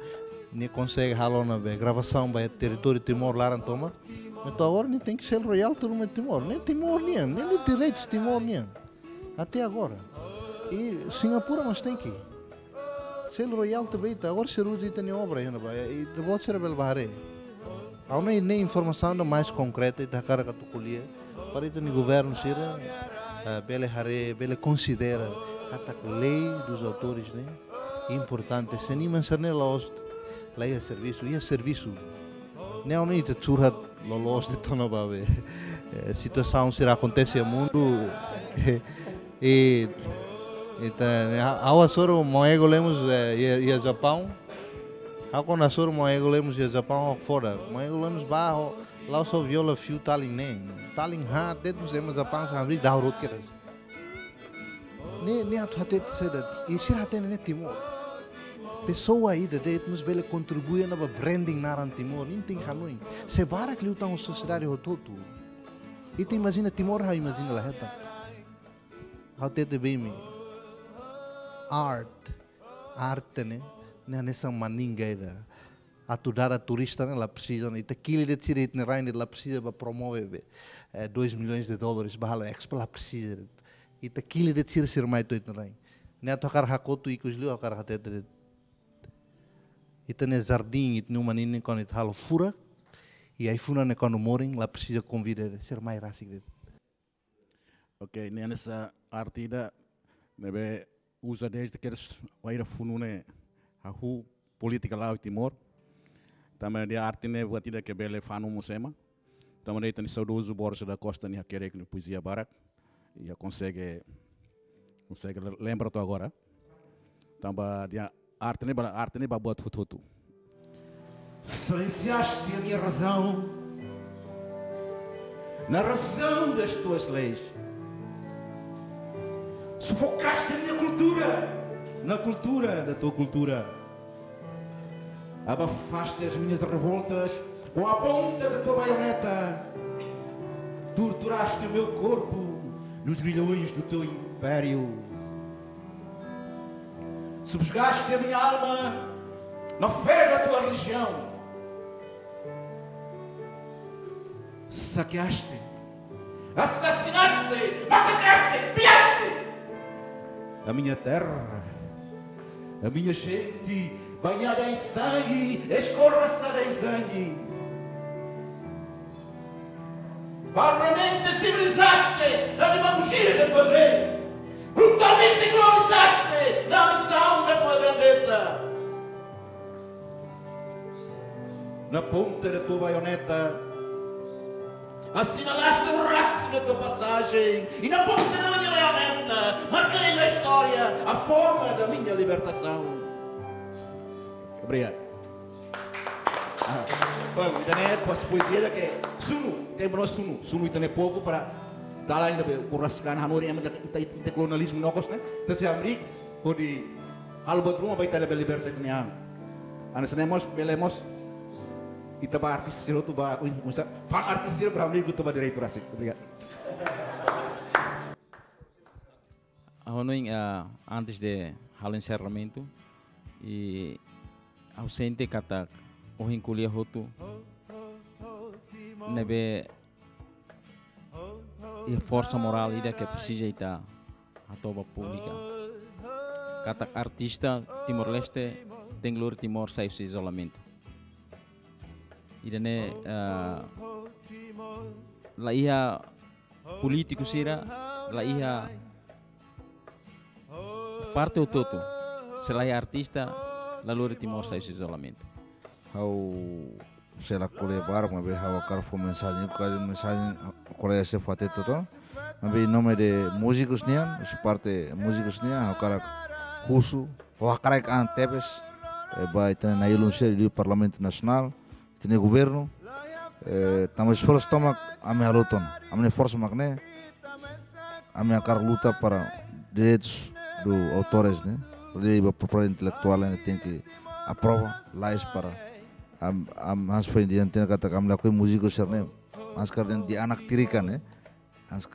K: ne consegue halo na be gravação ba território Timor lá toma. Então agora nem tem que ser royalty no Timor, nem Timor nem direitos Timor nem. Até agora. E Singapura mas tem que ser royalty beita agora ser usa ita obra ainda ba e de bot ser bel bahare. Há nem informação mais concreta ita cara que tu colhia. Para itu governo sira bele considera kata lei dos autores né importante se nem mencionar lei é serviço não nem te curhat lolos de tona babe situação sira acontece no mundo e awa soro moego lemos ia Japão ako na soro moego lemos ia Japão fora moego lemos barro lá só viola fio Tallinn ha det museum Japão sa abri daurot keras ne atu hatet seda e sir haten ne Timor pessoa aí de nos bele contribui na branding naran Timor nem tem Hanoi se barak liu tão sociedade hototu e te imagina Timor ha imagina la heta hatet de bem arte né nessa maninga a turista ela precisa e aquilo de tirar na rainha ela precisa para promover $2 milhões bahala expo ela precisa e aquilo de tirar ser mais toit na rainha nem a tocar hakotu e cusliu a cara até e tem jardim e tem uma menina quando it halo fura e aí funa ne quando morem ela precisa convidar ser mais rasik
P: ok nessa artida nebe usa desde que eles vai funune a política lá em Timor. Também dia arte ne buat tidak kebele fanu musema. Também tem saudoso Borges da Costa ni querer que poesia barak. E consegue lembra tu agora. Também dia arte ne ba buat fututu.
Q: Silenciaste a minha razão na razão das tuas leis. Sufocaste a minha cultura na cultura da tua cultura. Abafaste as minhas revoltas com a ponta da tua baioneta. Torturaste o meu corpo nos grilhões do teu império. Subjugaste a minha alma na fé da tua religião. Saqueaste, assassinaste, massacraste, piaste a minha terra, a minha gente, banhada em sangue, escorraçada em sangue. Barbaramente civilizaste na demagogia da tua lei. Brutalmente glorizaste na missão da tua grandeza. Na ponta da tua baioneta, assinalaste o rastro da tua passagem. E na ponta da minha baioneta, marcarei na história a forma da minha libertação. Obrigado. Bom, então com as poesias que sunu, temos sunu então é povo para dar ainda por rascar Hanoi ainda kita kolonialisme nokos né, terus Amerika di album rumah baita lebih libertas niang, anak senemos belemos kita ba artis siro tu ba, fan artis siro berhamil tu ba direito rasik, obrigado.
L: Hanoi antes de halo encerramento e ausente kata ohin kuliah hotu nebe e força moral ida que precisa ita a toba pública kata artista Timor-Leste tem glória Timor sai do isolamento ida ne la ia político sira la ia parte o todo se la ia artista la glória Timor sai do isolamento
J: Hau sei lá colher barco, mas hawa cara foi mensagem colher se fazer tudo. Mas em nome de músicos nian, parte músicos nian, o cara russo, o cara que antepes, vai ter na iluncer do Parlamento Nacional, tem governo, estamos esforço toma a minha luta, a minha força magné, a minha cara luta para direitos dos autores, né? A propriedade intelectual tem que aprovar leis para mas foi diante na kata kami lakuin músicos né? Mas karena di anak tirikan né?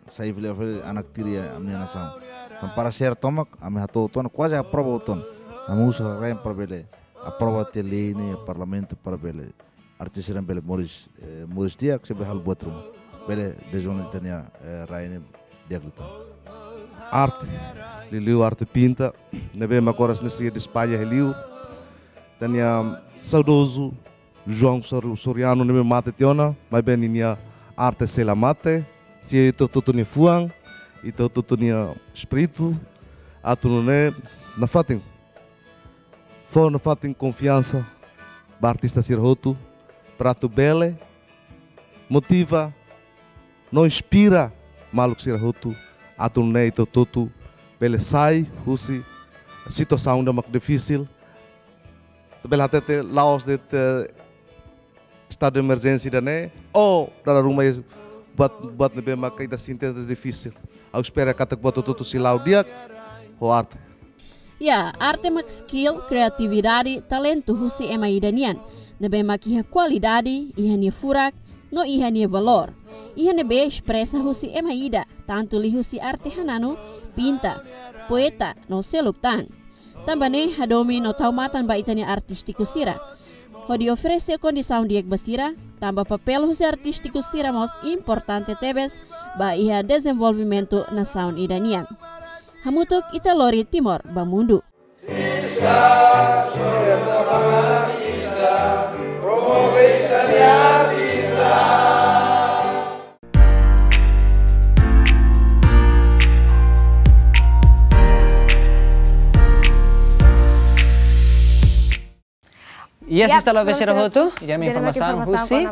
J: Saya filho anak tiri a minha nação. Então para ser tomak a minha toton quase aprova o ton. A música rein para bele aprova te lei né parlamento para bele artista bele Morris dia que se behal buat rumah bele dezona tania raine dia luta.
K: Arte, Liliu arte pinta, nebe macoras nesse de Espanha Liliu. Tania saudoso João Soriano nebe mate tiona, mas bem ninia arte sela mate. Se itu tutunia fuang, itu tutunia espírito, atunune na fatin. For na fatin confiança, ba artista sirhotu, prato bele, motiva, não inspira, maluco sirhotu, atunune itu tutu, bele sai, husi, situação da mak difícil, bele até laos de estado de emergência dane, ou da rumah buat nebe makai da sintesis difícil. Aku espera kata buat tutu silau dia ho arte.
C: Ya, arte mak skill, kreatividade, talento husi ema idanian. Nebe mak iha qualidade, iha nia furak, no iha nia valor. Iha nebe expressa husi ema ida, tanto li husi arte hanano, pinta, poeta, no seluktan. Tambane hadomi no taumatan ba itania artístico sira. Hodi oferece condição de basira, também papel husi artístico sira mais importante tebes ba iha desenvolvimento na sound idanian. Hamutuk italori Timor Bamundu.
I: Siska, artista, promove Italia artista.
B: Iya, sista lo vesira hotu, jangan informação husi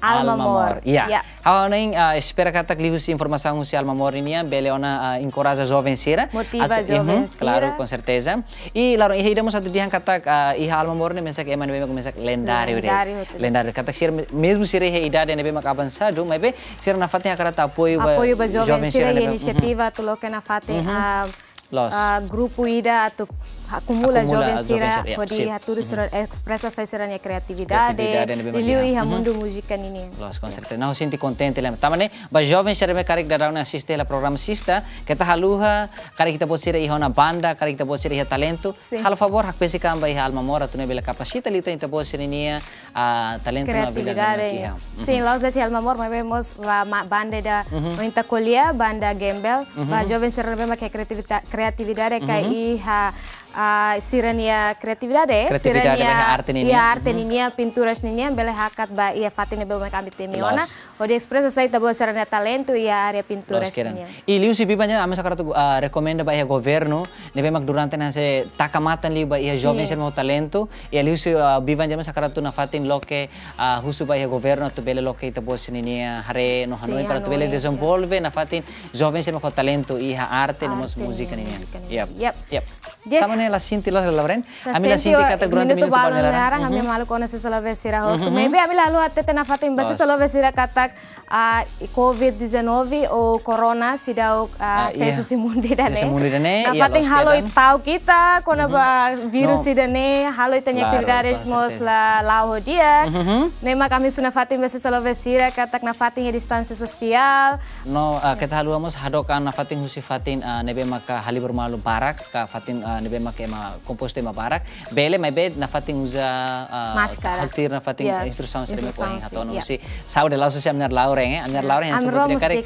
B: Almamor. Iya. Hau neng espera kata que husi informação husi Almamor ini bele ona encoraja jovem sira.
A: Motiva jovem sira.
B: Claro, com certeza. E lalu ihe idamos satu dihan kata iha Almamor ne mensak eman bema mensak lendário de. Lendário kata sira mesmo sira ihe idade ne bema avançado, mas be sira na fatin akara apoio
A: ba jovem sira inisiativa tulo que na fatin grupo ida atau acumula jovem sira pode haturu sira expressa sai sira nia criatividade diliu iha mundo música nini.
B: Los com certeza. Não sinto contente lem. Tamane ba jovem sira me karik darau na assiste la programa sista kita haluha karik kita posira iha na banda karik kita posira iha talento. Hal favor hak pesika ba iha Almamor atune bela capacita lita kita posira nia talento na bila iha.
A: Sim, lá usati Almamor mas vemos banda da muita colher banda Gembel ba jovem sira me que criatividade que iha sirania creatividade,
B: sirania arte ninia,
A: arte ninia, pinturas ninia, bele hakat ba ia fatine bel kami temiona, ode expressa sai tabo sirania talento ia area pinturas ninia.
B: E liu si bibanya ame sakara tu recomenda ba ia governo, nebe mak durante nase takamatan liu ba ia jovem sir mau talento, ia liu si bibanya ame sakara tu na fatin loke husu ba ia governo tu bele loke tabo ninia hare no hanoi para tu bele desenvolve na fatin jovem sir mau talento ia arte no música ninia. Yep. Tamane la Sinti los labren. Ami la Sinti kata durante minuto
A: paling larang ami malu kona se Sulawesi hotu. Maybe ami lalu atete na fatin basi Sulawesi katak COVID-19 ou corona sidau sensu simundi dane. Na fatin halo tau kita kona ba virus sidane halo itanya actividades mos la lau dia. Nema kami suna fatin basi Sulawesi katak na fatin distansi sosial.
B: No kita halu mos hadokan na fatin husi fatin nebe maka halibur malu barak ka fatin nebe maka ma composto ma barak bele mai bed na fatin usa haktir na fatin instrução se me põe hatono si sau de la social amnar laureng amnar laureng yang sebut dia kari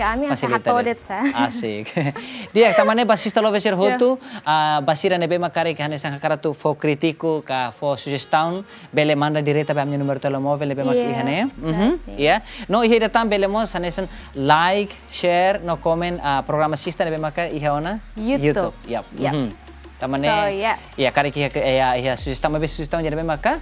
B: asik dia tamane basista lo vesir hotu basira nebe makare kane sang karatu fo kritiko ka fo sugestão bele manda direta ba amnya numero telemóvel nebe mak ihane ya no ihe datam bele mo sanesan like share no comment programa sista nebe maka ihaona YouTube yap tamane ya kari kia ya sugestão jadi maka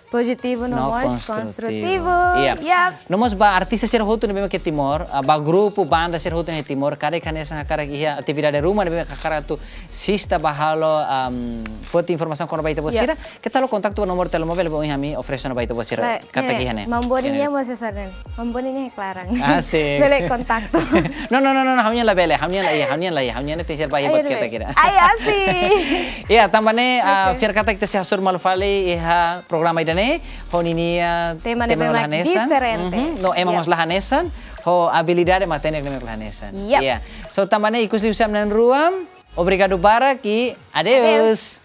A: Positivo, nomos construtivo.
B: Iya. Nomos ba artista ser hotu ne bema ke Timor, ba grupo banda ser hotu ne Timor, kare kane sang kara ia atividade rumah ne bema kakara tu sista bahalo foto informação kono baita bosira, que tal o contato nomor telemóvel bo ihami oferecendo baita bosira kata ki hane.
A: Mamboninya mo sesaran. Mamboninya clarang.
B: Asik.
A: Bele kontakto.
B: No, hamnya la bele, hamnya la te ser baia bot kata kira.
A: Ay asik.
B: Iya, tambane fiar kata kita se hasur malfale iha programa ida Honinia
A: tema diferente.
B: No emang lahanesan, ho habilidade matenek nem lahanesan. Iya. So tambane ikus liusam nan ruam. Obrigado Barak e adeus.